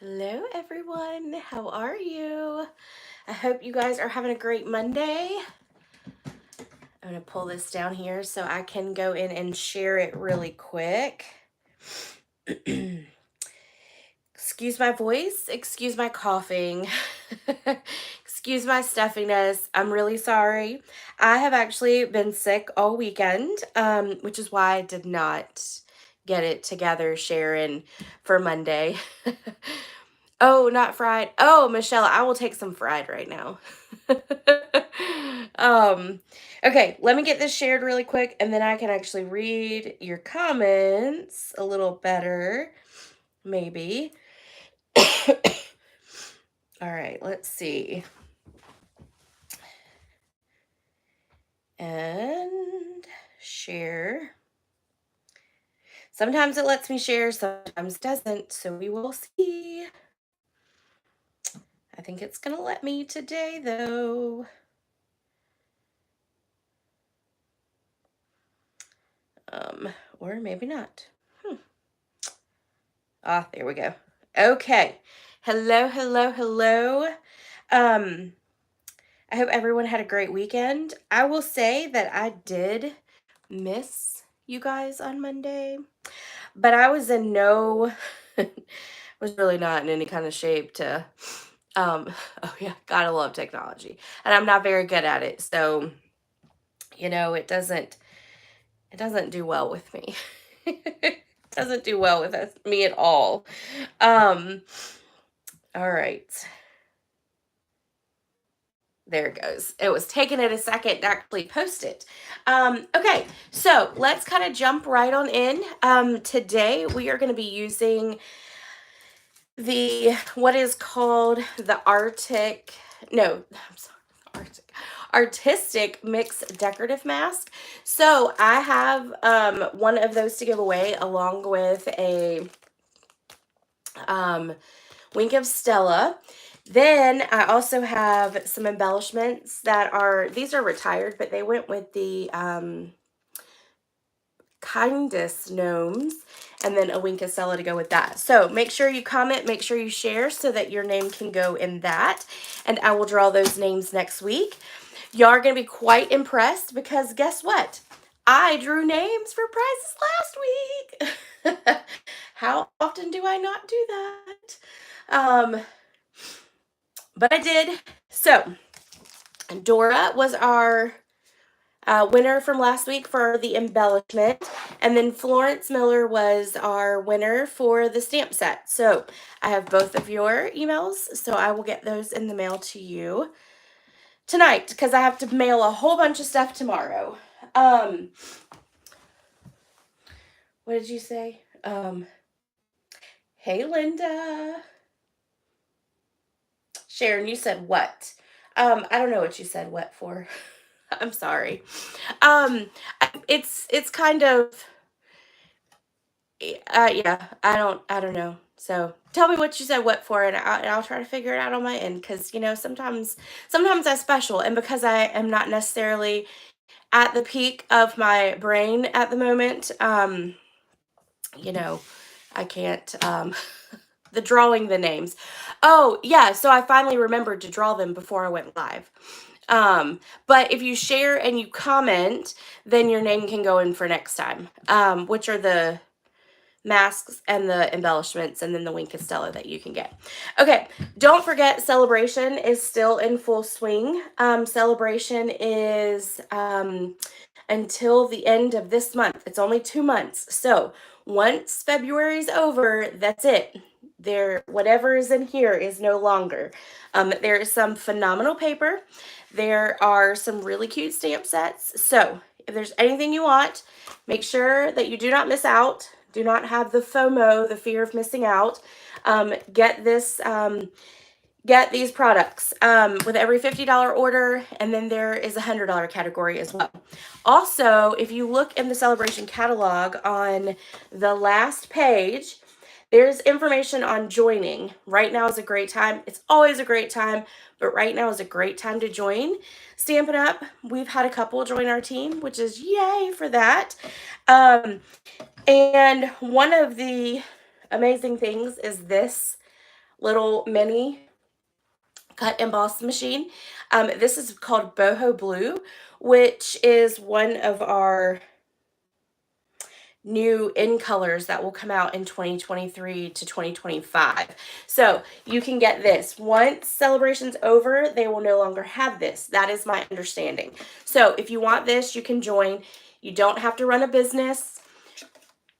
Hello everyone, how are you? I hope you guys are having a great Monday. I'm gonna pull this down here so I can go in and share it really quick. Excuse my voice, excuse my coughing, excuse my stuffiness. I'm really sorry. I have actually been sick all weekend, which is why I did not get it together, Sharon, for Monday. Oh, not fried. Oh, Michelle, I will take some fried right now. um, okay, let me get this shared really quick and then I can actually read your comments a little better, maybe. All right, let's see. And share. Sometimes it lets me share, sometimes it doesn't, so we will see. I think it's gonna let me today though. Or maybe not. Ah, there we go. Okay. Hello, hello, hello. I hope everyone had a great weekend. I will say that I did miss you guys on Monday, but I was in no, was really not in any kind of shape to, oh yeah, gotta love technology. And I'm not very good at it. So, it doesn't do well with me. It doesn't do well with me at all. Um, all right. There it goes. It was taking it a second to actually post it. Okay, so let's kind of jump right on in. Today we are going to be using what is called the artistic mix decorative mask. So I have one of those to give away along with a Wink of Stella. Then I also have some embellishments these are retired, but they went with the kindest gnomes, and then a Wink of Stella to go with that. So make sure you comment, make sure you share so that your name can go in that, and I will draw those names next week. Y'all are going to be quite impressed because guess what? I drew names for prizes last week. How often do I not do that? But I did. So, Dora was our winner from last week for the embellishment. And then Florence Miller was our winner for the stamp set. So, I have both of your emails. So, I will get those in the mail to you tonight because I have to mail a whole bunch of stuff tomorrow. What did you say? Hey, Linda. Sharon, you said what? I don't know what you said what for. I'm sorry. It's kind of yeah, I don't know. So tell me what you said what for, and I'll try to figure it out on my end because sometimes that's special, and because I am not necessarily at the peak of my brain at the moment, you know, I can't the drawing the names. Oh, yeah, so I finally remembered to draw them before I went live. But if you share and you comment, then your name can go in for next time, which are the masks and the embellishments and then the Wink of Stella that you can get. Okay, don't forget Celebration is still in full swing. Celebration is until the end of this month. It's only 2 months. So once February's over, that's it. Whatever is in here is no longer. There is some phenomenal paper. There are some really cute stamp sets. So if there's anything you want, make sure that you do not miss out. Do not have the FOMO, the fear of missing out. Get these products with every $50 order, and then there is a $100 category as well. Also, if you look in the Celebration catalog on the last page, there's information on joining. Right now is a great time. It's always a great time, but right now is a great time to join Stampin' Up. We've had a couple join our team, which is yay for that. And one of the amazing things is this little mini cut emboss machine. This is called Boho Blue, which is one of our new in colors that will come out in 2023 to 2025. So you can get this. Once celebration's over, they will no longer have this. That is my understanding. So if you want this, you can join. You don't have to run a business.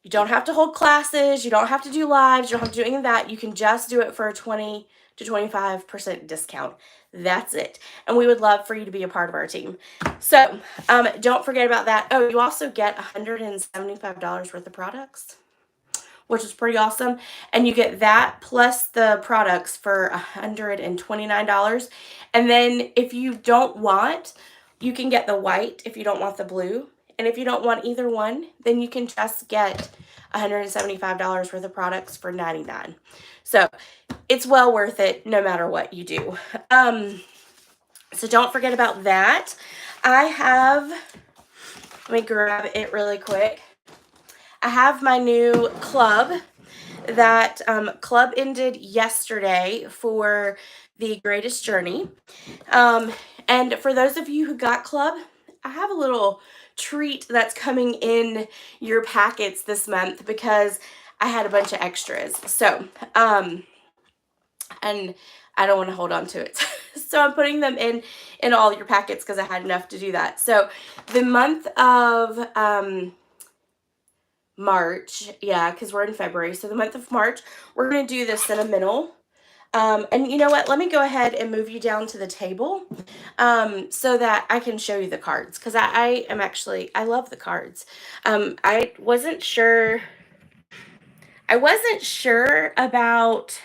You don't have to hold classes. You don't have to do lives. You don't have to do any of that. You can just do it for a 20 to 25% discount. That's it. And we would love for you to be a part of our team. So don't forget about that. Oh, you also get $175 worth of products, which is pretty awesome. And you get that plus the products for $129. And then if you don't want, you can get the white if you don't want the blue. And if you don't want either one, then you can just get $175 worth of products for $99. So it's well worth it no matter what you do. So don't forget about that. Let me grab it really quick. I have my new club. That club ended yesterday for the Greatest Journey. And for those of you who got club, I have a little treat that's coming in your packets this month because I had a bunch of extras. So, and I don't want to hold on to it. So I'm putting them in all your packets because I had enough to do that. So the month of March, yeah, because we're in February. So the month of March, we're going to do the sentimental. And you know what? Let me go ahead and move you down to the table so that I can show you the cards. Because I love the cards. I wasn't sure about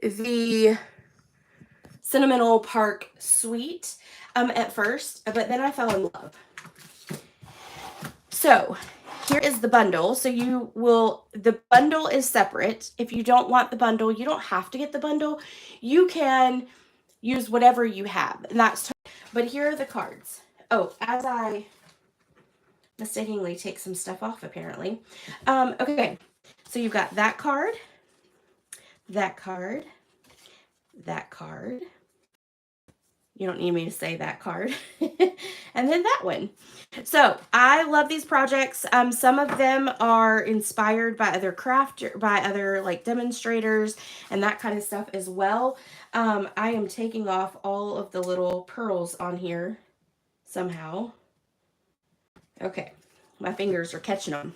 the Sentimental Park Suite at first, but then I fell in love. So here is the bundle. So the bundle is separate. If you don't want the bundle, you don't have to get the bundle. You can use whatever you have, and that's but here are the cards. Oh, as I mistakenly take some stuff off apparently. Okay, so you've got that card, that card, that card. You don't need me to say that card. And then that one. So I love these projects. Some of them are inspired by other like demonstrators and that kind of stuff as well. I am taking off all of the little pearls on here somehow. Okay, my fingers are catching them.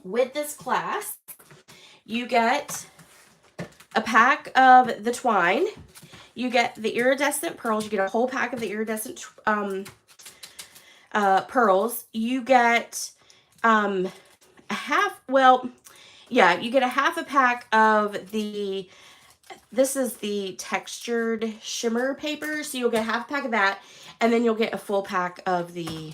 With this class, you get a pack of the twine. You get the iridescent pearls. You get a whole pack of the iridescent pearls. You get you get a half a pack of this is the textured shimmer paper. So you'll get half a pack of that, and then you'll get a full pack of the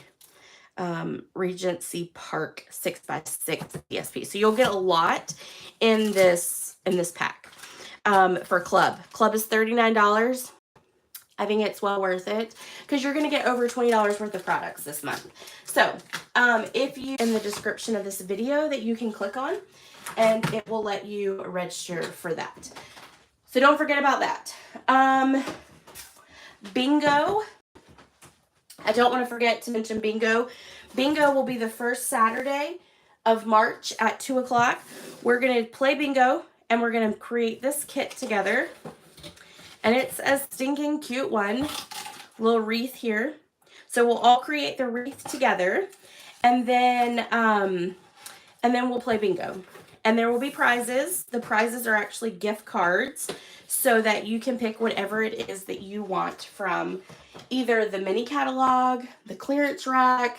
Regency Park 6x6 DSP. So you'll get a lot in this pack. For club is $39. I think it's well worth it because you're going to get over $20 worth of products this month. So if you in the description of this video that you can click on, and it will let you register for that. So don't forget about that. Bingo. I don't want to forget to mention bingo. Bingo will be the first Saturday of March at 2 o'clock. We're going to play bingo. And we're going to create this kit together. And it's a stinking cute one. Little wreath here. So we'll all create the wreath together. And then we'll play bingo. And there will be prizes. The prizes are actually gift cards so that you can pick whatever it is that you want from either the mini catalog, the clearance rack.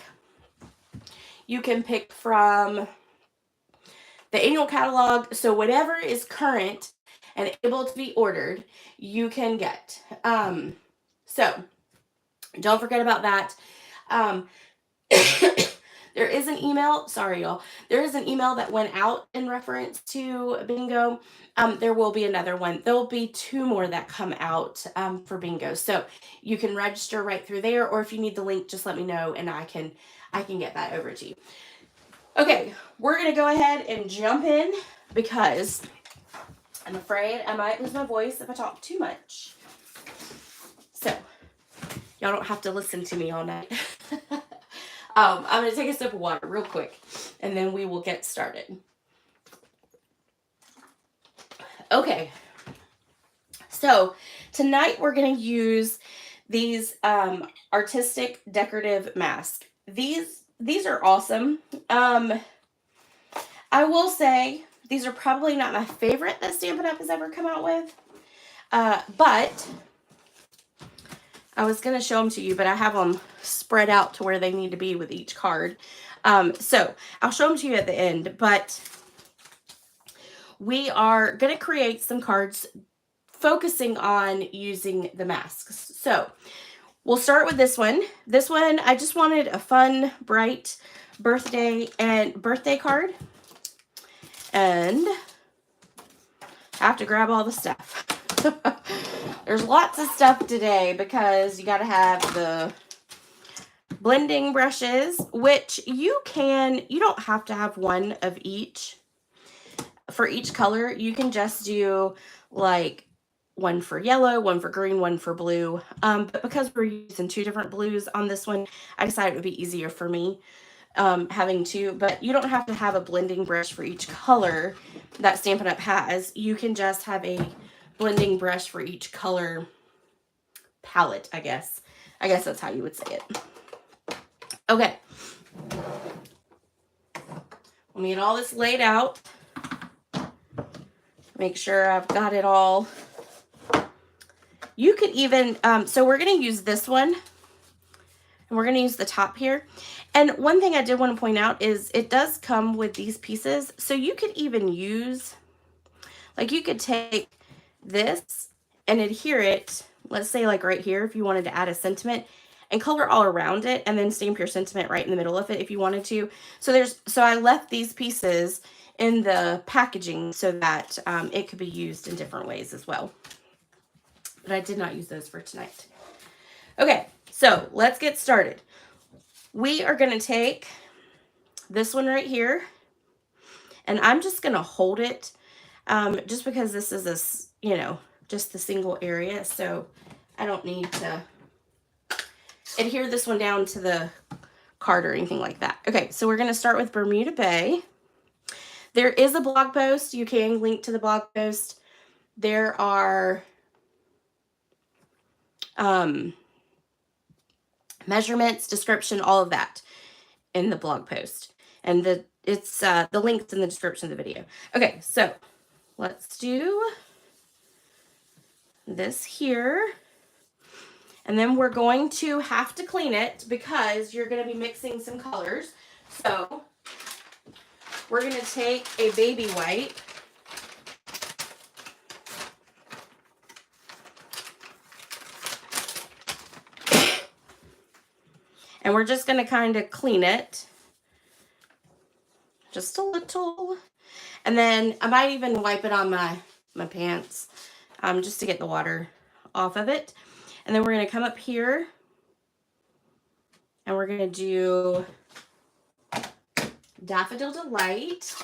You can pick from the annual catalog. So whatever is current and able to be ordered, you can get. So don't forget about that. There is an email. Sorry, y'all. There is an email that went out in reference to bingo. There will be another one. There will be 2 more that come out for bingo. So you can register right through there, or if you need the link, just let me know and I can get that over to you. Okay, we're going to go ahead and jump in because I'm afraid I might lose my voice if I talk too much. So, y'all don't have to listen to me all night. I'm going to take a sip of water real quick, and then we will get started. Okay, so tonight we're going to use these artistic decorative masks. These are awesome. I will say these are probably not my favorite that Stampin' Up! Has ever come out with, but I was going to show them to you, but I have them spread out to where they need to be with each card. So I'll show them to you at the end, but we are going to create some cards focusing on using the masks. So we'll start with this one. This one, I just wanted a fun, bright birthday card. And I have to grab all the stuff. There's lots of stuff today because you got to have the blending brushes, which you don't have to have one of each for each color. You can just do like one for yellow, one for green, one for blue. But because we're using two different blues on this one, I decided it would be easier for me having two, but you don't have to have a blending brush for each color that Stampin' Up! Has. You can just have a blending brush for each color palette, I guess. I guess that's how you would say it. Okay. Let me get all this laid out. Make sure I've got it all. You could even, so we're going to use this one. And we're going to use the top here. And one thing I did want to point out is it does come with these pieces. So you could even use, like you could take this and adhere it, let's say like right here, if you wanted to add a sentiment, and color all around it and then stamp your sentiment right in the middle of it if you wanted to. So I left these pieces in the packaging so that it could be used in different ways as well. But I did not use those for tonight. Okay, so let's get started. We are going to take this one right here, and I'm just going to hold it just because this is just the single area, so I don't need to adhere this one down to the card or anything like that. Okay, so we're going to start with Bermuda Bay. There is a blog post. You can link to the blog post. There are measurements, description, all of that in the blog post. And the link's in the description of the video. Okay, so let's do this here. And then we're going to have to clean it because you're going to be mixing some colors. So we're going to take a baby wipe. And we're just going to kind of clean it. Just a little. And then I might even wipe it on my pants just to get the water off of it. And then we're going to come up here and we're going to do Daffodil Delight.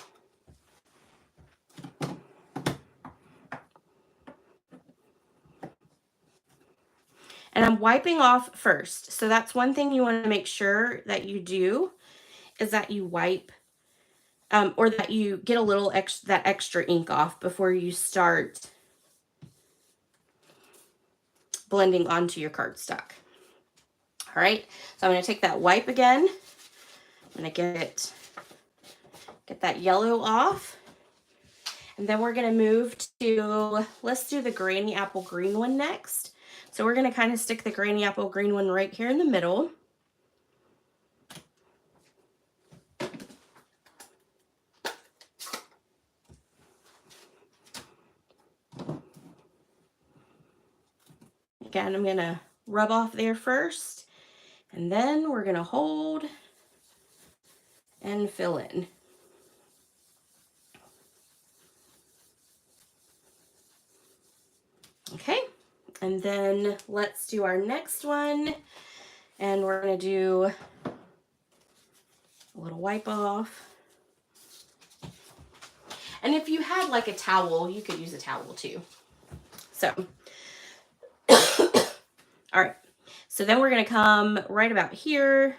And I'm wiping off first. So that's one thing you want to make sure that you do is that you wipe or that you get a little that extra ink off before you start blending onto your cardstock. All right, so I'm going to take that wipe again. I'm going to get that yellow off. And then we're going to move to, let's do the Granny Apple Green one next. So we're going to kind of stick the Granny Apple Green one right here in the middle. Again, I'm going to rub off there first, and then we're going to hold and fill in. Okay, and then let's do our next one, and we're going to do a little wipe off. And if you had like a towel, you could use a towel too. So, all right. So then we're going to come right about here.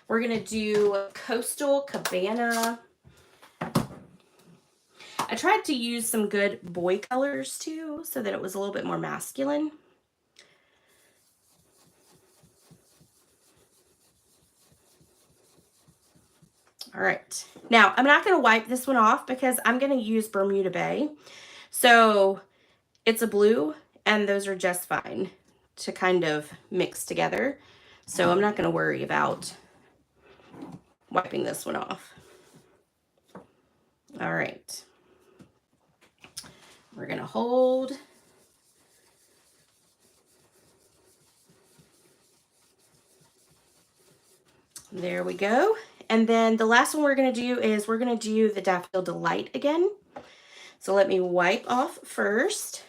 We're going to do Coastal Cabana. I tried to use some good boy colors too, so that it was a little bit more masculine. All right. Now, I'm not going to wipe this one off because I'm going to use Bermuda Bay. So it's a blue, and those are just fine to kind of mix together. So I'm not going to worry about wiping this one off. All right. We're going to hold. There we go. And then the last one we're going to do is we're going to do the Daffodil Delight again. So let me wipe off first.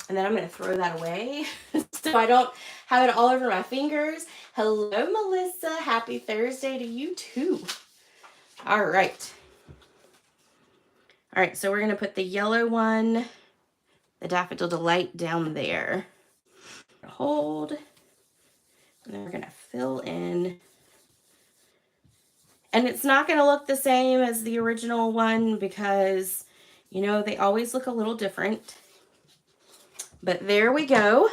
And then I'm going to throw that away so I don't have it all over my fingers. Hello, Melissa. Happy Thursday to you too. All right. All right, so we're going to put the yellow one, the Daffodil Delight, down there. Hold. And then we're going to fill in. And it's not going to look the same as the original one because, you know, they always look a little different. But there we go.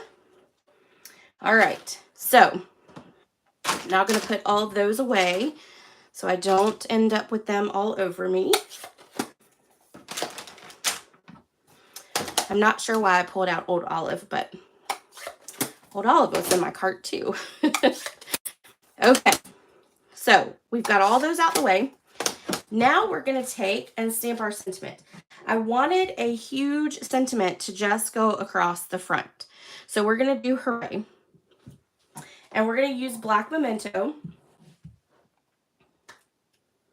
All right, so now I'm going to put all of those away so I don't end up with them all over me. I'm not sure why I pulled out Old Olive, but Old Olive was in my cart too. Okay, so we've got all those out the way. Now we're going to take and stamp our sentiment. I wanted a huge sentiment to just go across the front. So we're going to do Hooray. And we're going to use black memento.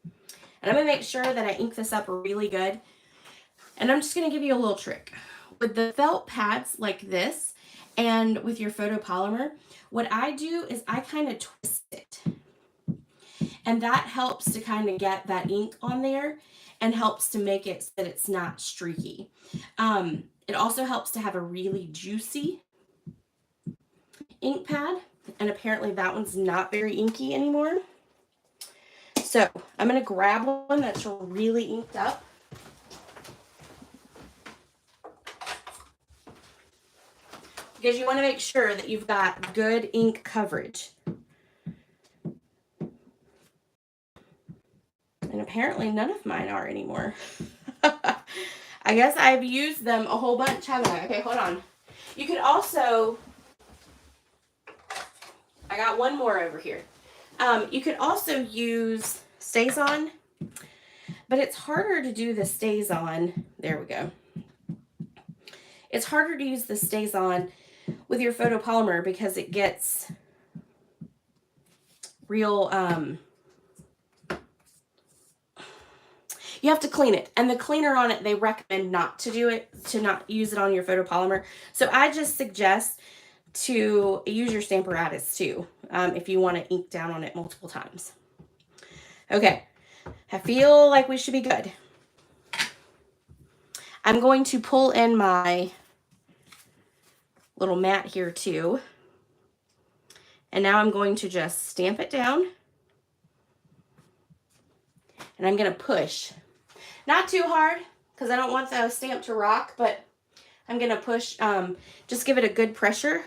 And I'm going to make sure that I ink this up really good. And I'm just going to give you a little trick. With the felt pads like this and with your photopolymer, what I do is I kind of twist it. And that helps to kind of get that ink on there and helps to make it so that it's not streaky. It also helps to have a really juicy ink pad. And apparently that one's not very inky anymore. So I'm going to grab one that's really inked up. Because you want to make sure that you've got good ink coverage. And apparently none of mine are anymore. I guess I've used them a whole bunch, haven't I? Okay, hold on. You could also, I got one more over here. You could also use StazOn, but it's harder to do the StazOn. There we go. It's harder to use the StazOn with your photopolymer because it gets real, you have to clean it. And the cleaner on it, they recommend not to do it, to not use it on your photopolymer. So I just suggest to use your Stamparatus too, if you want to ink down on it multiple times. Okay, I feel like we should be good. I'm going to pull in my little mat here too. And now I'm going to just stamp it down. And I'm going to push. Not too hard, because I don't want the stamp to rock, but I'm going to push, just give it a good pressure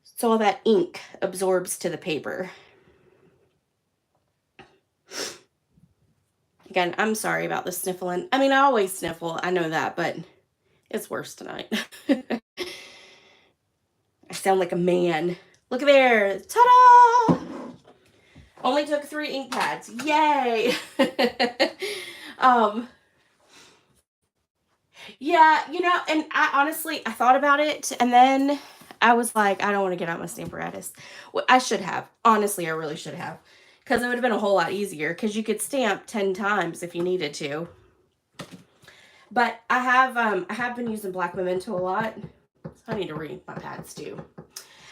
so all that ink absorbs to the paper. Again, I'm sorry about the sniffling. I mean, I always sniffle, I know that, but it's worse tonight. I sound like a man. Look there. Ta-da! Only took 3 ink pads. Yay! Yeah, you know, and I thought about it, and then I was like, I don't want to get out my Stamparatus. Well, I should have. Honestly, I really should have. Because it would have been a whole lot easier, because you could stamp 10 times if you needed to. But I have been using black memento a lot. I need to re-ink my pads too.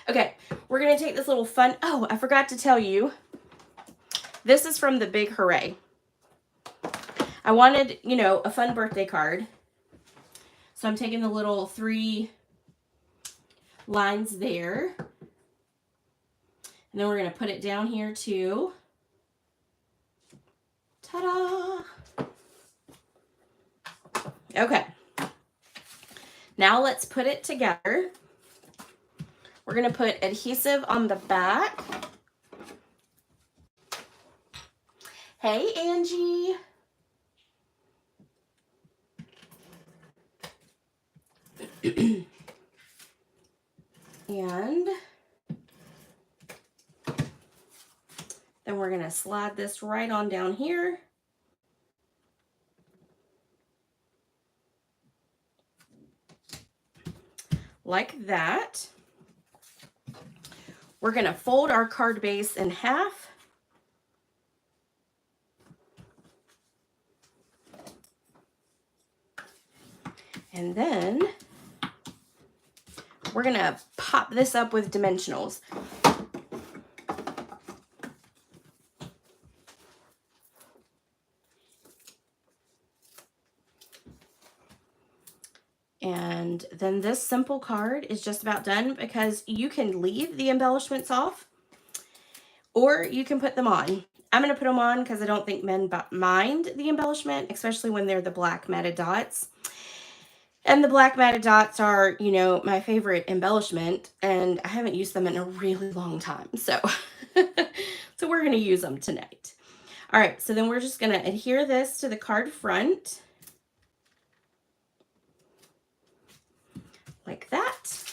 Okay, we're going to take this little fun... Oh, I forgot to tell you. This is from the Big Hooray. I wanted, you know, a fun birthday card. So I'm taking the little 3 lines there. And then we're going to put it down here too. Ta-da! Okay. Now let's put it together. We're going to put adhesive on the back. Hey, Angie. And then we're going to slide this right on down here. Like that. We're going to fold our card base in half. And then we're going to pop this up with dimensionals. And then this simple card is just about done, because you can leave the embellishments off or you can put them on. I'm going to put them on because I don't think men mind the embellishment, especially when they're the black matted dots. And the black matted dots are, you know, my favorite embellishment, and I haven't used them in a really long time. So, so we're going to use them tonight. All right, so then we're just going to adhere this to the card front. Like that.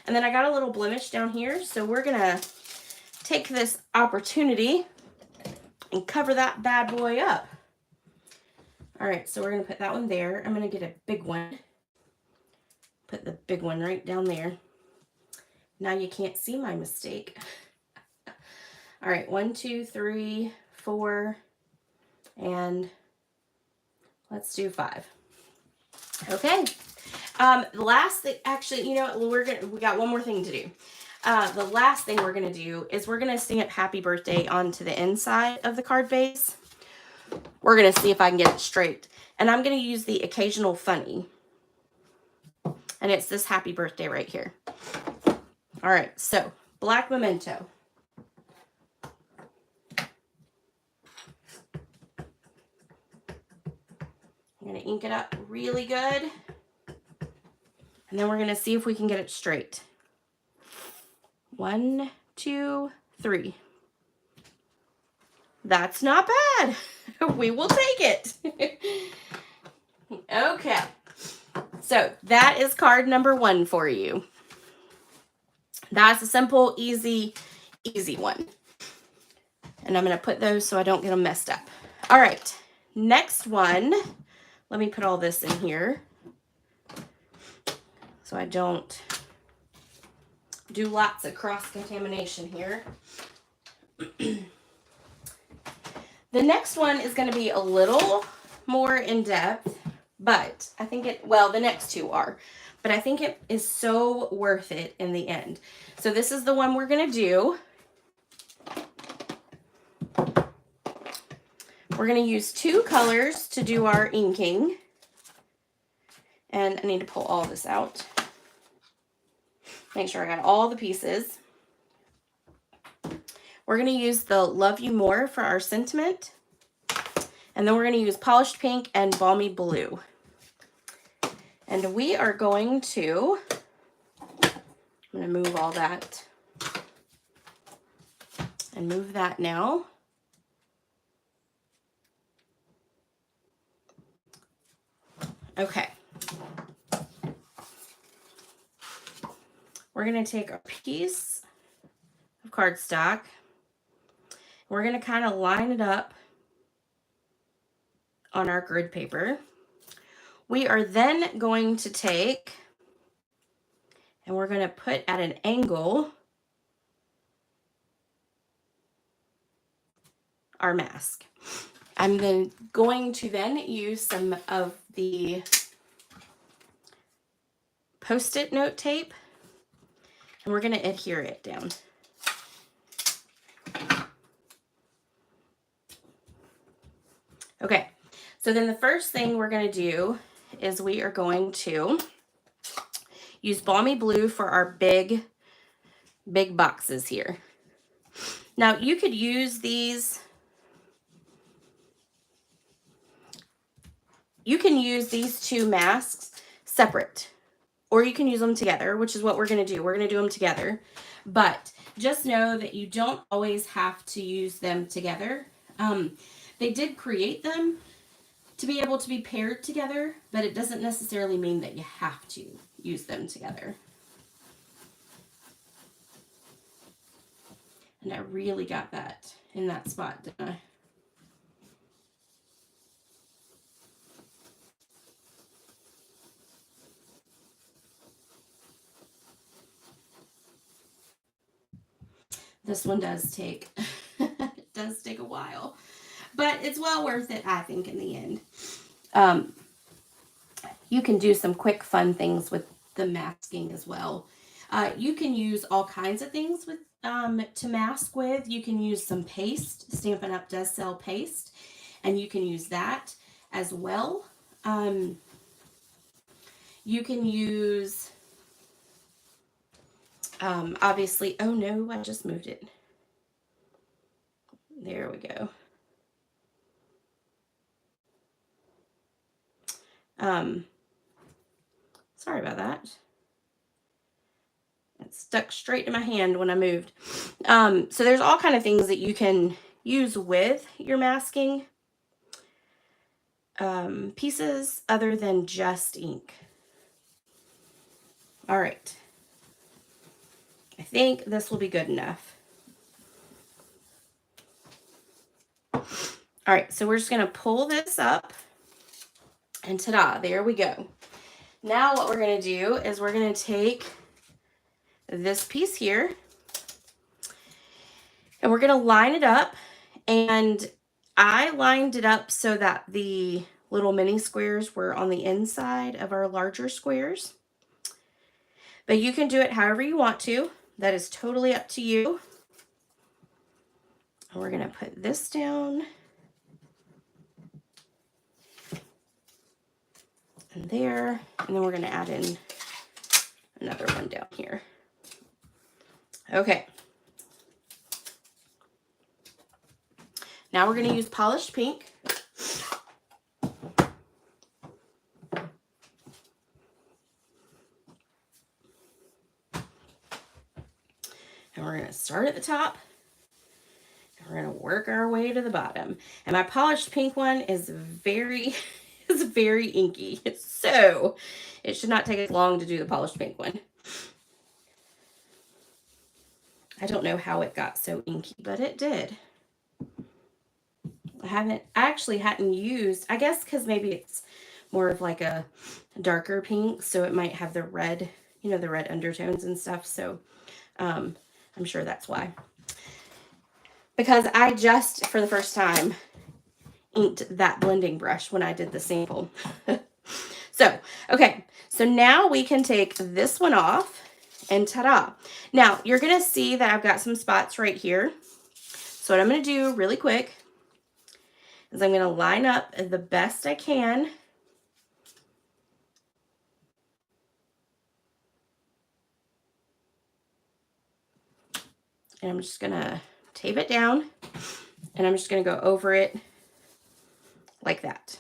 And then I got a little blemish down here, so we're going to take this opportunity and cover that bad boy up. All right, so we're going to put that one there. I'm going to get a big one. Put the big one right down there. Now you can't see my mistake. All right, 1, 2, 3, 4, and let's do 5. Okay. The last thing, actually, you know, we got one more thing to do. The last thing we're going to do is we're going to stamp happy birthday onto the inside of the card base. We're going to see if I can get it straight. And I'm going to use the occasional funny. And it's this happy birthday right here. All right, so black memento. I'm going to ink it up really good. And then we're going to see if we can get it straight. 1, 2, 3. That's not bad. We will take it. Okay. So that is card number 1 for you. That's a simple, easy one. And I'm going to put those so I don't get them messed up. All right. Next one. Let me put all this in here so I don't do lots of cross-contamination here. The next one is going to be a little more in-depth, but I think the next 2 are, but I think it is so worth it in the end. So this is the one we're going to do. We're going to use 2 colors to do our inking. And I need to pull all this out. Make sure I got all the pieces. We're going to use the Love You More for our sentiment. And then we're going to use Polished Pink and Balmy Blue. And we are going to, I'm going to move all that. And move that now. Okay. We're going to take a piece of cardstock. We're going to kind of line it up on our grid paper. We are then going to take, and we're going to put at an angle our mask. I'm then going to then use some of the Post-it note tape, and we're going to adhere it down. Okay, so then the first thing we're going to do is we are going to use Balmy Blue for our big boxes here. Now you could use these, you can use these two masks separate, or you can use them together, which is what we're going to do. We're going to do them together, but just know that you don't always have to use them together. They did create them to be able to be paired together, but it doesn't necessarily mean that you have to use them together. And I really got that in that spot, didn't I? This one does take, it does take a while, but it's well worth it, I think, in the end. You can do some quick fun things with the masking as well. You can use all kinds of things with to mask with. You can use some paste. Stampin' Up! Does sell paste, and you can use that as well. You can use, obviously, oh no, I just moved it. There we go. Sorry about that. It stuck straight to my hand when I moved. So there's all kind of things that you can use with your masking pieces other than just ink. All right. I think this will be good enough. All right, so we're just going to pull this up, and ta-da, there we go. Now what we're going to do is we're going to take this piece here, and we're going to line it up. And I lined it up so that the little mini squares were on the inside of our larger squares. But you can do it however you want to. That is totally up to you. And we're going to put this down. And there. And then we're going to add in another one down here. Okay. Now we're going to use polished pink. And we're going to start at the top. And we're going to work our way to the bottom. And my polished pink one is very inky. So it should not take as long to do the polished pink one. I don't know how it got so inky, but it did. I actually hadn't used, I guess because maybe it's more of like a darker pink, so it might have the red, you know, the red undertones and stuff. So I'm sure that's why. Because I just, for the first time, inked that blending brush when I did the sample. So, okay, so now we can take this one off, and ta-da. Now, you're going to see that I've got some spots right here. So what I'm going to do really quick is I'm going to line up the best I can. And I'm just going to tape it down, and I'm just going to go over it like that.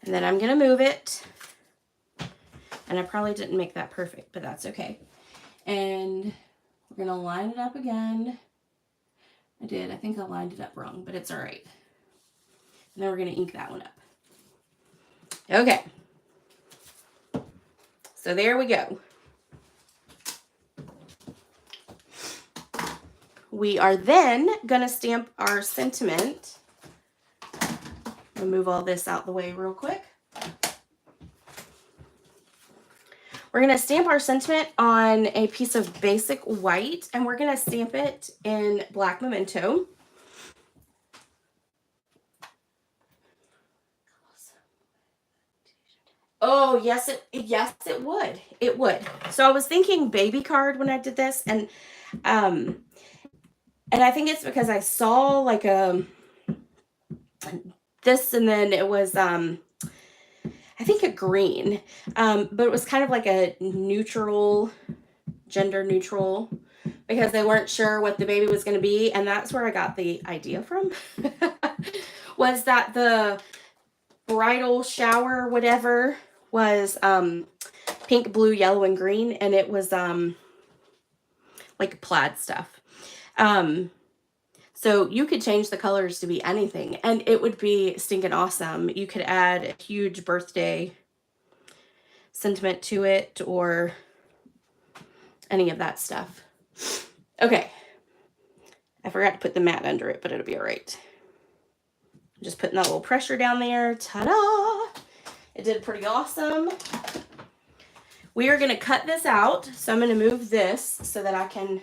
And then I'm going to move it. And I probably didn't make that perfect, but that's okay. And we're going to line it up again. I did. I think I lined it up wrong, but it's all right. And then we're going to ink that one up. Okay. So there we go. We are then going to stamp our sentiment. I'll move all this out the way real quick. We're going to stamp our sentiment on a piece of basic white, and we're going to stamp it in black memento. Oh, yes, it would. It would. So I was thinking baby card when I did this, and I think it's because I saw like a this, and then it was, I think a green, but it was kind of like a neutral, gender neutral, because they weren't sure what the baby was going to be. And that's where I got the idea from, was that the bridal shower, whatever, was pink, blue, yellow, and green. And it was like plaid stuff. So you could change the colors to be anything, and it would be stinking awesome. You could add a huge birthday sentiment to it, or any of that stuff. Okay. I forgot to put the mat under it, but it'll be all right. Just putting that little pressure down there. Ta-da! It did pretty awesome. We are going to cut this out. So I'm going to move this so that I can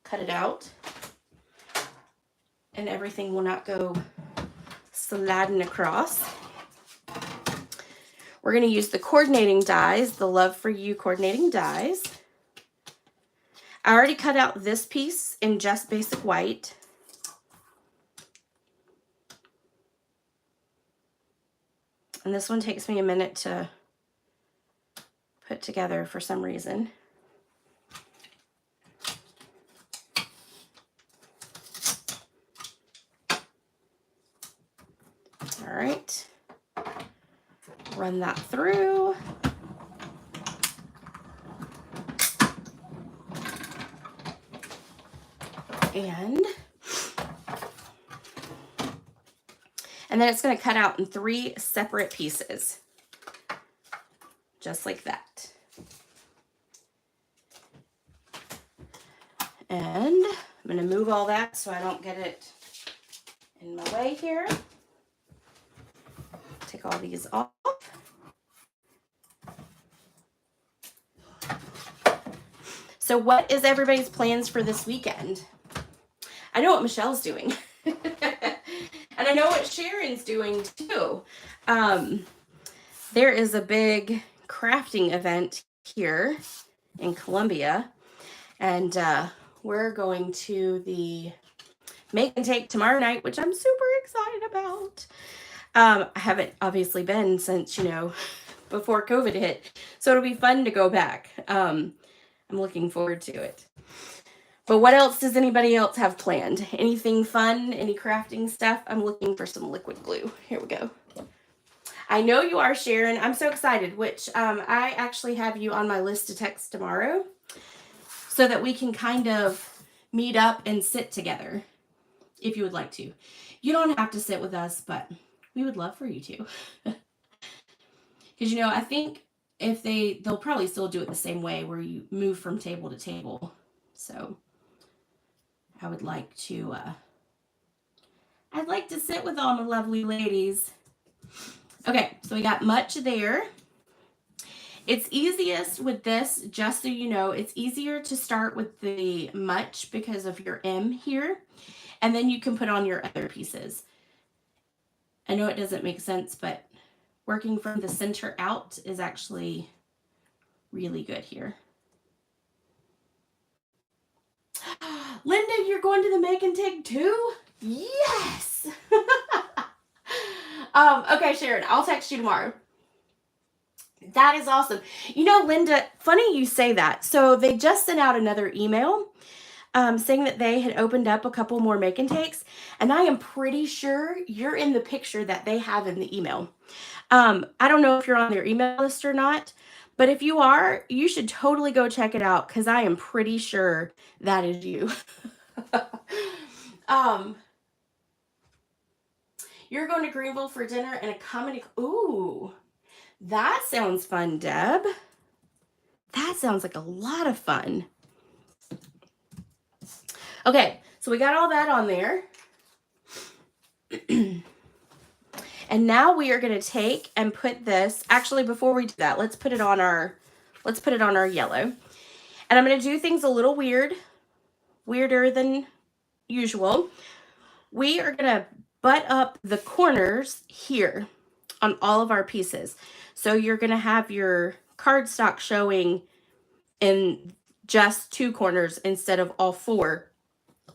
cut it out. And everything will not go sliding across. We're going to use the coordinating dies, the Love for You coordinating dies. I already cut out this piece in just basic white. And this one takes me a minute to put together for some reason. All right. Run that through. And then it's going to cut out in 3 separate pieces, just like that. And I'm going to move all that so I don't get it in my way here. Take all these off. So what is everybody's plans for this weekend? I know what Michelle's doing. And I know what Sharon's doing too. There is a big crafting event here in Columbia. And we're going to the Make and Take tomorrow night, which I'm super excited about. I haven't obviously been since, before COVID hit. So it'll be fun to go back. I'm looking forward to it. But what else does anybody else have planned? Anything fun? Any crafting stuff? I'm looking for some liquid glue. Here we go. I know you are, Sharon. I'm so excited, which I actually have you on my list to text tomorrow so that we can kind of meet up and sit together if you would like to. You don't have to sit with us, but we would love for you to. Because, I think if they'll probably still do it the same way where you move from table to table. So I would like to, I'd like to sit with all my lovely ladies. Okay, so we got much there. It's easiest with this, just so you know, it's easier to start with the much because of your M here, and then you can put on your other pieces. I know it doesn't make sense, but working from the center out is actually really good here. Linda, you're going to the Make and Take too? Yes! Okay, Sharon, I'll text you tomorrow. That is awesome. Linda, funny you say that. So they just sent out another email saying that they had opened up a couple more Make and Takes, and I am pretty sure you're in the picture that they have in the email. I don't know if you're on their email list or not, but if you are, you should totally go check it out because I am pretty sure that is you. You're going to Greenville for dinner and a comedy. Ooh, that sounds fun, Deb. That sounds like a lot of fun. Okay, so we got all that on there. And now we are going to take and put this, actually before we do that, let's put it on our yellow. And I'm going to do things a little weirder than usual. We are going to butt up the corners here on all of our pieces. So you're going to have your cardstock showing in just 2 corners instead of all 4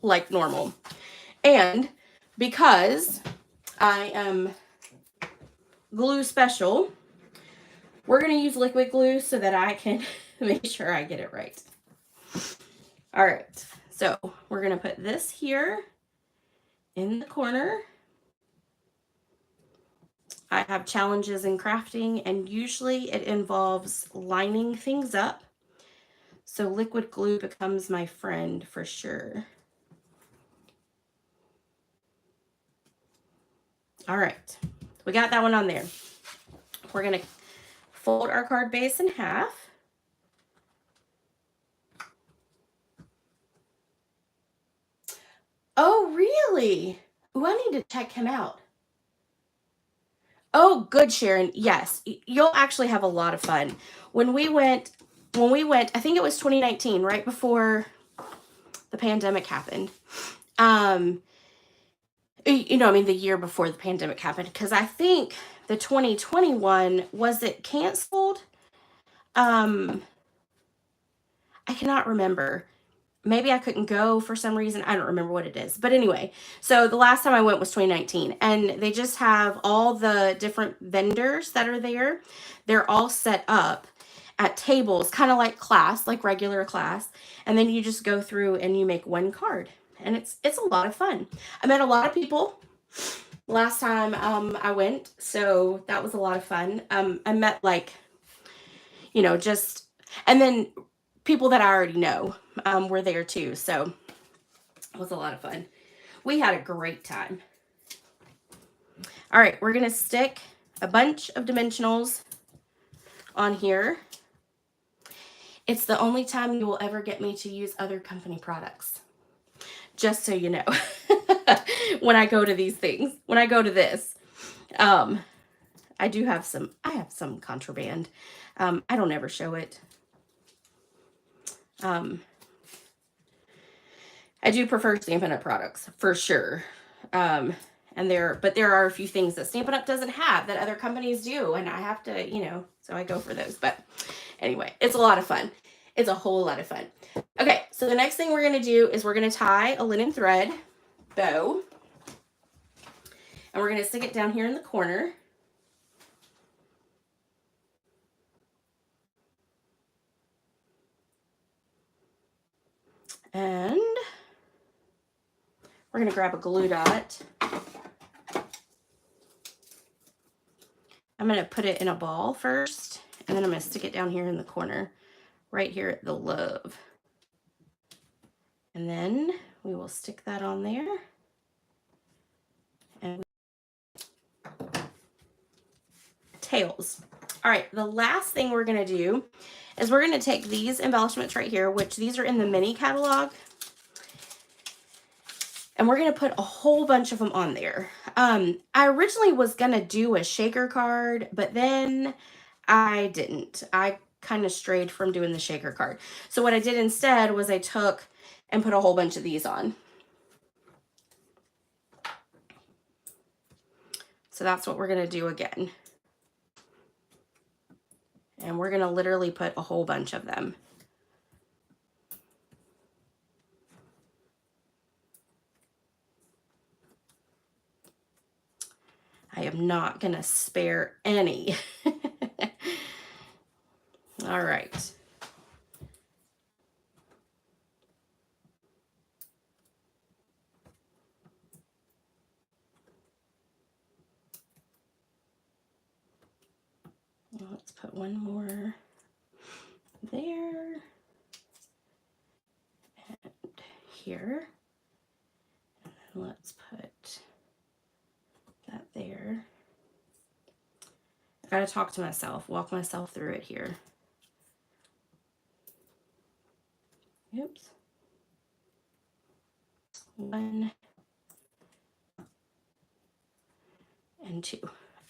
like normal. And because I am glue special. We're going to use liquid glue so that I can make sure I get it right. All right, so we're going to put this here in the corner. I have challenges in crafting, and usually it involves lining things up. So liquid glue becomes my friend for sure. All right, we got that one on there. We're going to fold our card base in half. Oh, really? Ooh, I need to check him out. Oh, good, Sharon. Yes, you'll actually have a lot of fun. When we went, I think it was 2019, right before the pandemic happened. You know, I mean, the year before the pandemic happened, because I think the 2021, was it canceled? I cannot remember. Maybe I couldn't go for some reason. I don't remember what it is. But anyway, so the last time I went was 2019, and they just have all the different vendors that are there. They're all set up at tables, kind of like class, like regular class. And then you just go through and you make one card. And it's a lot of fun. I met a lot of people last time I went, so that was a lot of fun. I met, like, you know, just, and then people that I already know were there too, so it was a lot of fun. We had a great time. All right, we're gonna stick a bunch of dimensionals on here. It's the only time you will ever get me to use other company products, just so you know. When I go to these things, when I go to this, I have some contraband. I don't ever show it. I do prefer Stampin' Up! Products for sure. But there are a few things that Stampin' Up! Doesn't have that other companies do, and I have to, you know, so I go for those. But anyway, it's a lot of fun. It's a whole lot of fun. Okay, so the next thing we're going to do is we're going to tie a linen thread bow, and we're going to stick it down here in the corner. And we're going to grab a glue dot. I'm going to put it in a ball first, and then I'm going to stick it down here in the corner, right here at the love. And then we will stick that on there. And tails. All right, the last thing we're going to do is we're going to take these embellishments right here, which these are in the mini catalog, and we're going to put a whole bunch of them on there. I originally was going to do a shaker card, but then I didn't. I kind of strayed from doing the shaker card. So what I did instead was I took and put a whole bunch of these on. So that's what we're going to do again. And we're going to literally put a whole bunch of them. I am not going to spare any. All right. Let's put one more there and here. And let's put that there. I gotta talk to myself, walk myself through it here. Oops. 1 and 2.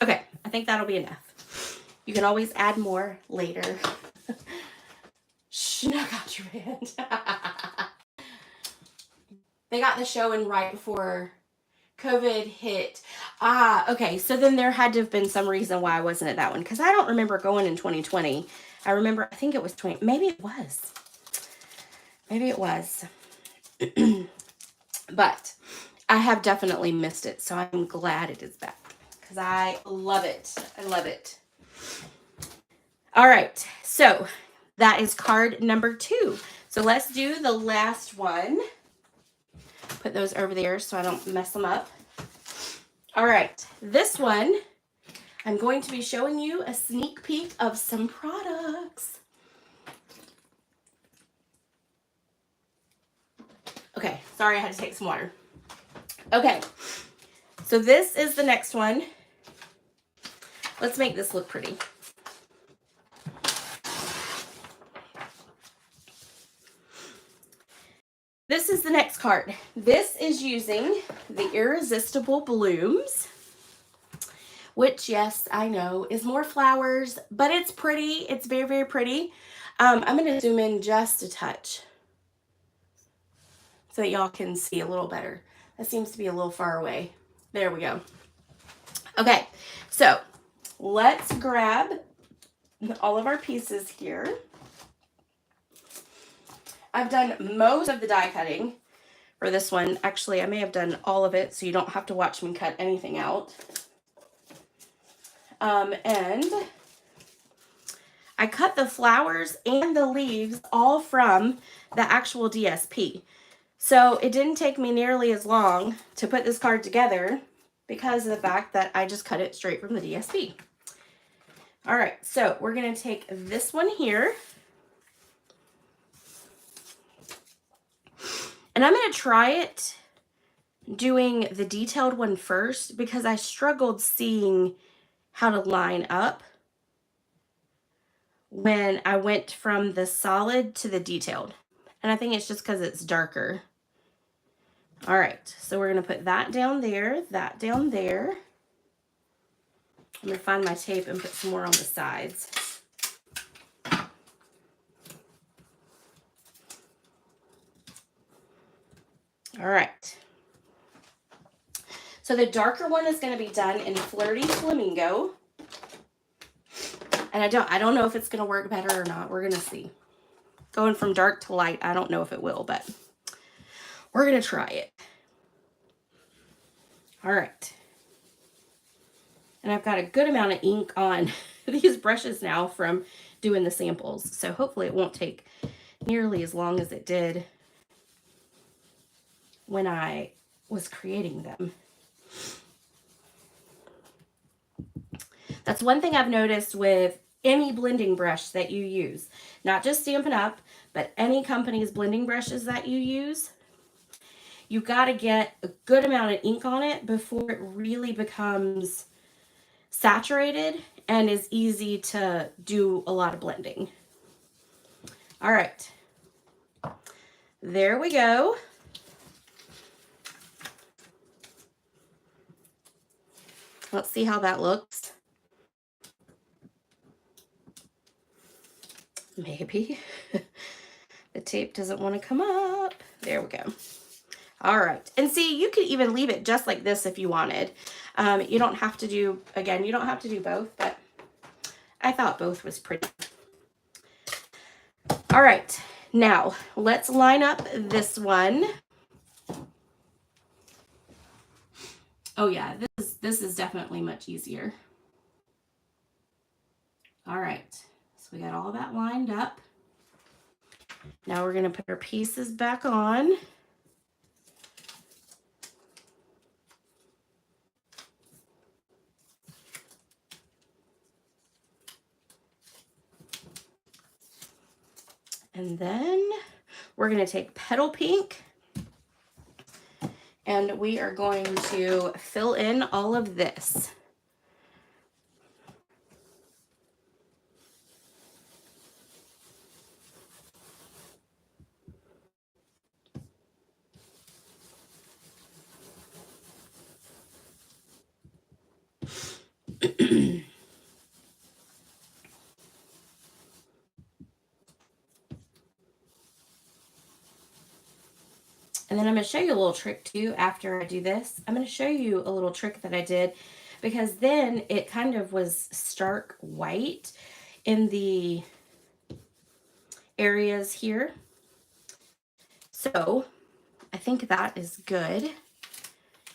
Okay, I think that'll be enough. You can always add more later. Shh, knock out your hand. They got the show in right before COVID hit. Okay, so then there had to have been some reason why I wasn't at that one, because I don't remember going in 2020. I remember, I think it was 20, maybe it was. Maybe it was. But I have definitely missed it, so I'm glad it is back because I love it. I love it. All right, so that is card number 2. So let's do the last one. Put those over there so I don't mess them up. All right, this one, I'm going to be showing you a sneak peek of some products. Okay, sorry I had to take some water. Okay, so this is the next one. Let's make this look pretty. This is the next card. This is using the Irresistible Blooms, which, yes, I know is more flowers, but it's pretty. It's very, very pretty. I'm going to zoom in just a touch so that y'all can see a little better. That seems to be a little far away. There we go. Okay, so let's grab all of our pieces here. I've done most of the die cutting for this one. Actually, I may have done all of it, so you don't have to watch me cut anything out. And I cut the flowers and the leaves all from the actual DSP. So it didn't take me nearly as long to put this card together because of the fact that I just cut it straight from the DSP. All right, so we're going to take this one here. And I'm going to try it doing the detailed one first because I struggled seeing how to line up when I went from the solid to the detailed. And I think it's just because it's darker. All right, so we're going to put that down there, that down there. I'm going to find my tape and put some more on the sides. All right. So the darker one is going to be done in Flirty Flamingo. And I don't know if it's going to work better or not. We're going to see. Going from dark to light, I don't know if it will, but we're going to try it. All right. And I've got a good amount of ink on these brushes now from doing the samples. So hopefully it won't take nearly as long as it did when I was creating them. That's one thing I've noticed with any blending brush that you use, not just Stampin' Up, but any company's blending brushes that you use. You got to get a good amount of ink on it before it really becomes saturated and is easy to do a lot of blending. All right, there we go. Let's see how that looks. Maybe the tape doesn't want to come up. There we go. All right, and see, you could even leave it just like this if you wanted. You don't have to do, again, you don't have to do both, but I thought both was pretty. All right, now let's line up this one. Oh yeah, this is definitely much easier. All right, so we got all that lined up. Now we're going to put our pieces back on. And then we're going to take Petal Pink and we are going to fill in all of this. And then I'm going to show you a little trick too after I do this. I'm going to show you a little trick that I did because then it kind of was stark white in the areas here. So I think that is good.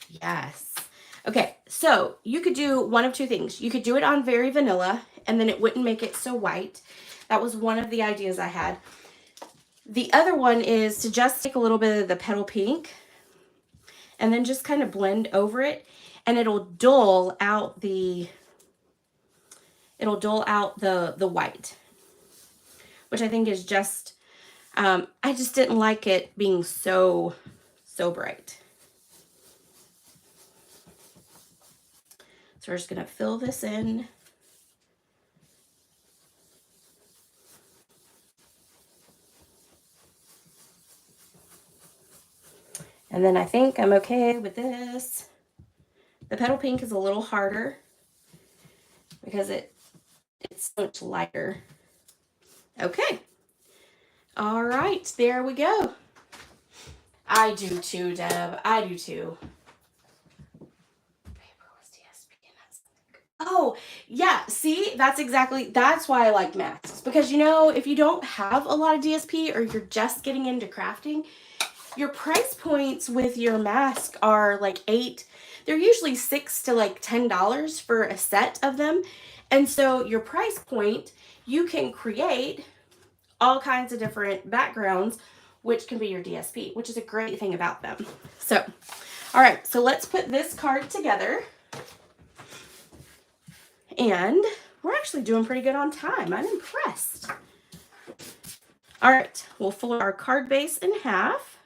Yes. Okay, so you could do one of two things. You could do it on very vanilla, and then it wouldn't make it so white. That was one of the ideas I had. The other one is to just take a little bit of the petal pink and then just kind of blend over it, and it'll dull out the white, which I think is just, I just didn't like it being so bright. So we're just going to fill this in. And then I think I'm okay with this. The petal pink is a little harder because it's so much lighter. Okay. All right, there we go. I do too, Deb. I do too. Oh, yeah. See, that's why I like masks. Because, if you don't have a lot of DSP or you're just getting into crafting, your price points with your mask are like they're usually $6 to like $10 for a set of them. And so your price point, you can create all kinds of different backgrounds, which can be your DSP, which is a great thing about them. So, all right, so let's put this card together. And we're actually doing pretty good on time. I'm impressed. All right, we'll fold our card base in half.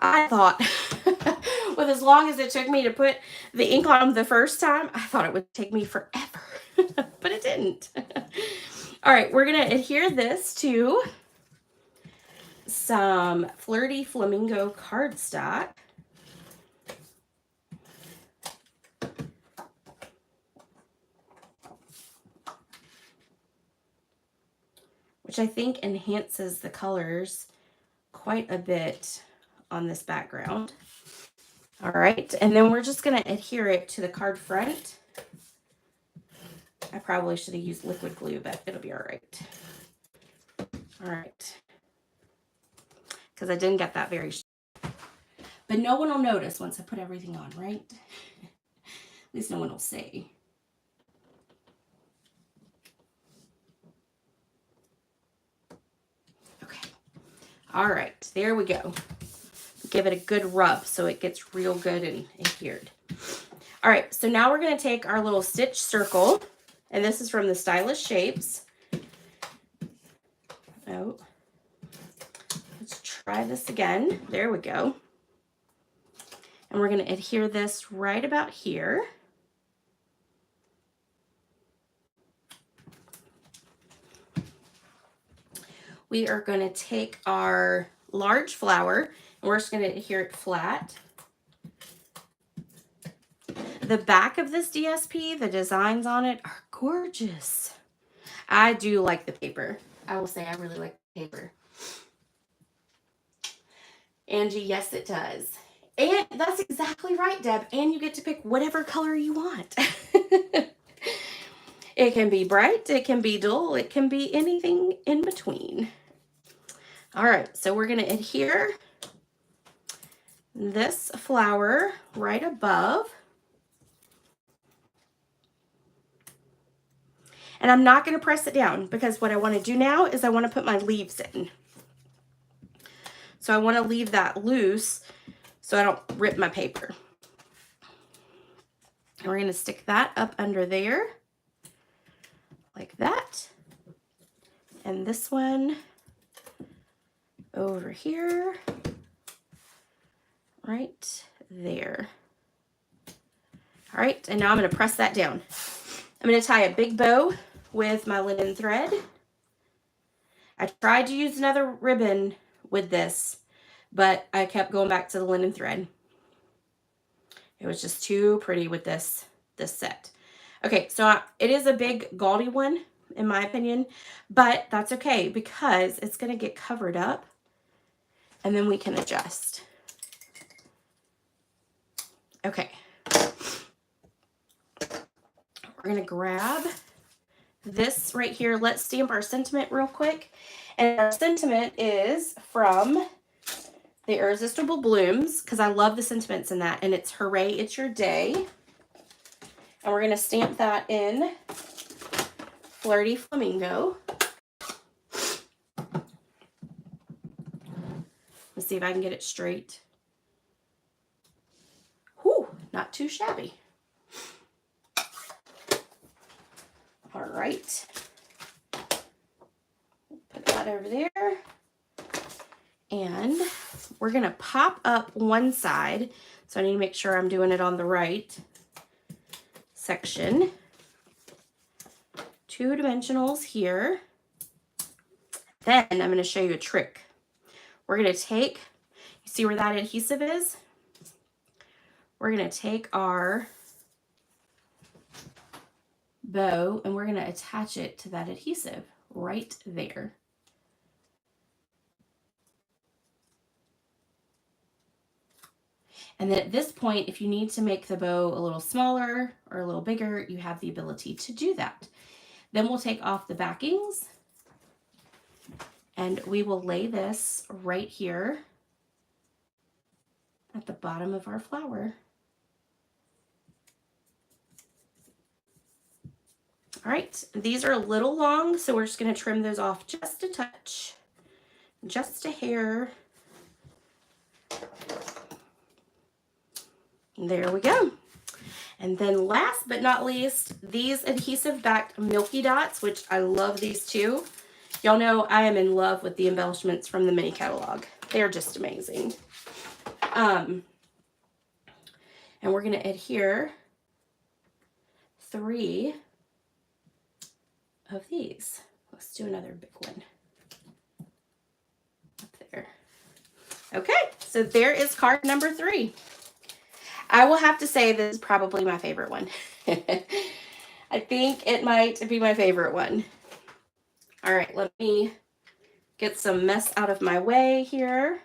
I thought, with as long as it took me to put the ink on the first time, I thought it would take me forever, but it didn't. All right, we're going to adhere this to some Flirty Flamingo cardstock. Which I think enhances the colors quite a bit on this background. All right, and then we're just going to adhere it to the card front. I probably should have used liquid glue, but it'll be all right. All right. Because I didn't get that very strong. But no one will notice once I put everything on, right? At least no one will say. Okay. All right, there we go. Give it a good rub so it gets real good and adhered. All right, so now we're going to take our little stitch circle, and this is from the Stylish Shapes. Oh, let's try this again. There we go. And we're going to adhere this right about here. We are going to take our large flower, and we're just going to adhere it flat. The back of this DSP, the designs on it are gorgeous. I do like the paper. I will say I really like the paper. Angie, yes, it does. And that's exactly right, Deb. And you get to pick whatever color you want. It can be bright, it can be dull, it can be anything in between. All right, so we're going to adhere this flower right above. And I'm not going to press it down because what I want to do now is I want to put my leaves in. So I want to leave that loose so I don't rip my paper. And we're going to stick that up under there like that. And this one over here, right there. All right, and now I'm going to press that down. I'm going to tie a big bow with my linen thread. I tried to use another ribbon with this, but I kept going back to the linen thread. It was just too pretty with this set. Okay, so it is a big gaudy one, in my opinion, but that's okay because it's going to get covered up and then we can adjust. Okay. We're going to grab this right here. Let's stamp our sentiment real quick. And our sentiment is from the Irresistible Blooms, because I love the sentiments in that. And it's Hooray, It's Your Day. And we're going to stamp that in Flirty Flamingo. Let's see if I can get it straight. Whew, not too shabby. All right. Put that over there. And we're going to pop up one side. So I need to make sure I'm doing it on the right section. 2 dimensionals here. Then I'm going to show you a trick. We're going to take, you see where that adhesive is? We're going to take our bow and we're going to attach it to that adhesive right there. And then at this point, if you need to make the bow a little smaller or a little bigger, you have the ability to do that. Then we'll take off the backings and we will lay this right here at the bottom of our flower. All right, these are a little long, so we're just going to trim those off just a touch, just a hair. There we go. And then last but not least, these adhesive backed Milky Dots, which I love these too. Y'all know I am in love with the embellishments from the mini catalog. They're just amazing. And we're going to adhere 3 of these. Let's do another big one up there. Okay, so there is card number 3. I will have to say this is probably my favorite one. I think it might be my favorite one. All right, let me get some mess out of my way here.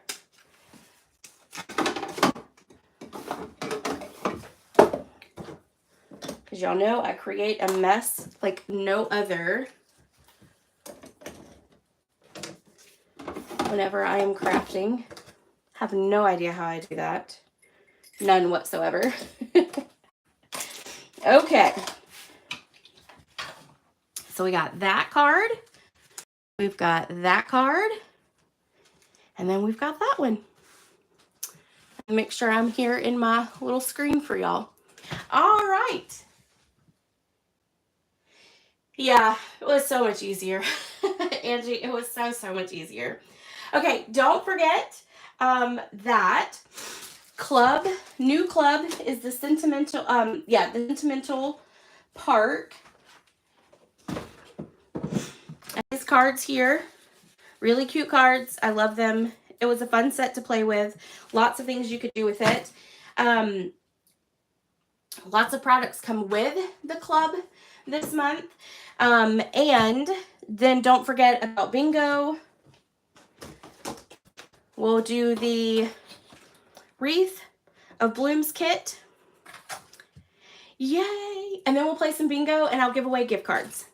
Because y'all know I create a mess like no other whenever I am crafting. Have no idea how I do that. None whatsoever. Okay. So we got that card. We've got that card. And then we've got that one. Make sure I'm here in my little screen for y'all. All right. Yeah, it was so much easier. Angie, it was so much easier. Okay, don't forget that new club is the sentimental, the sentimental park. And these cards here, really cute cards. I love them. It was a fun set to play with. Lots of things you could do with it. Lots of products come with the club this month. And then don't forget about bingo. We'll do the Wreath of Blooms kit. Yay! And then we'll play some bingo and I'll give away gift cards.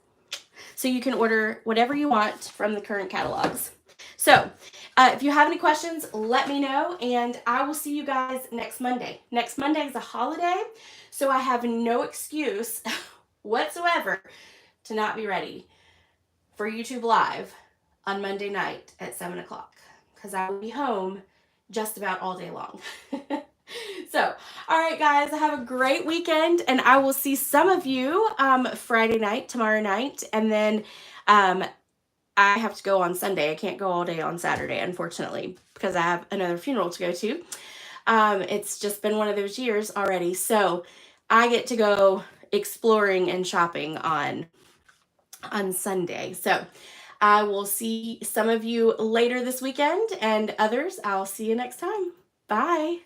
So you can order whatever you want from the current catalogs. So if you have any questions, let me know and I will see you guys next Monday. Next Monday is a holiday, so I have no excuse whatsoever to not be ready for YouTube Live on Monday night at 7 o'clock because I will be home just about all day long. So, all right, guys, have a great weekend, and I will see some of you Friday night, tomorrow night, and then I have to go on Sunday. I can't go all day on Saturday, unfortunately, because I have another funeral to go to. It's just been one of those years already, so I get to go exploring and shopping on Sunday. So I will see some of you later this weekend, and others, I'll see you next time. Bye.